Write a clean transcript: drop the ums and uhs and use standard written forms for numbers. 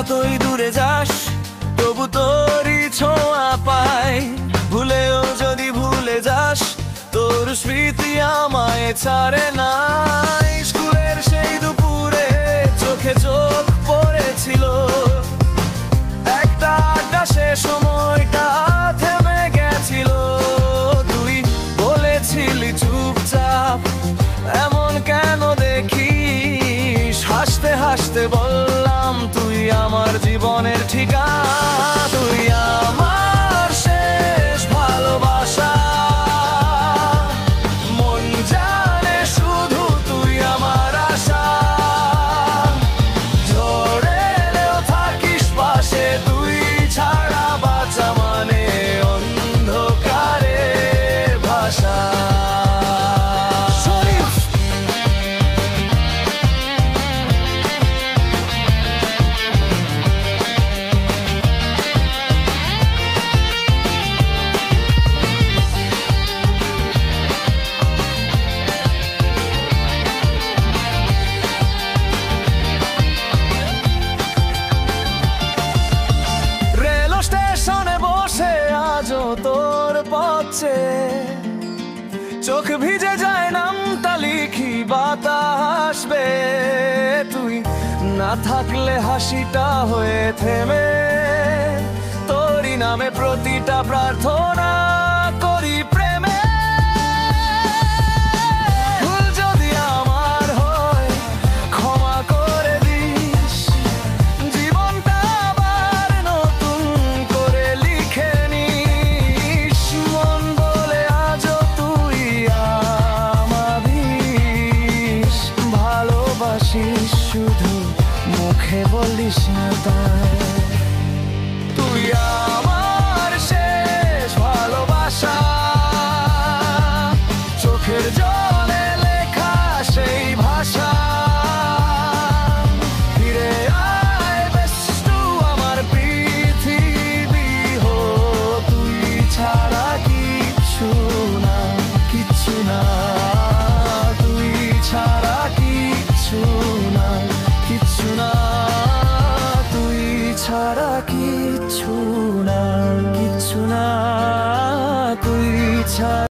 যতই দূরে যাস তবু তোরই ছোঁয়া পাই। ভুলেও যদি ভুলে যাস তোর স্মৃতি আমায় ছাড়ে না। স্কুলের সেই দুপুরে চোখে চোখ পড়েছিল, একটা আড্ডা সে সময়টা থেমে গেছিল। তুই বলেছিলি চুপচাপ এমন কেন দেখিস, হাসতে হাসতে বললাম তুই আমার জীবনের ঠিকানা। তুই আমার শেষ ভালোবাসা, মন জানে শুধু তুই আমার আশা। ঝড়ে এলেও থাকিস পাশে, তুই ছাড়া বাঁচা মানে অন্ধকারের ভাষা। তোর পথে চোখ ভিজে যায়, নামটা লিখি বাতাসবে। তুই না থাকলে হাসিটা হয়ে থেমে, তোরই নামে প্রতিটা প্রার্থনা করি প্রেমে। ভুল যদি আমার হয় ক্ষমা করে দিস, জীবনটা আবার নতুন করে লিখে নিস। মন বলে আজও তুই আমাবিস, ভালোবাসিস শুধু মুখে বলিস না তাই। তুই আমার শেষ ভালোবাসা, চোখের জলে লেখা সেই ভাষা। ফিরে আয় বেষ্টু আমার পৃথিবী হো, তুই ছাড়া কিচ্ছু না, কিচ্ছু না। তুই ছাড়া কিচ্ছু না, কিচ্ছু না। তুই ছাড়া কিচ্ছু না, কিচ্ছু না। তুই ছাড়া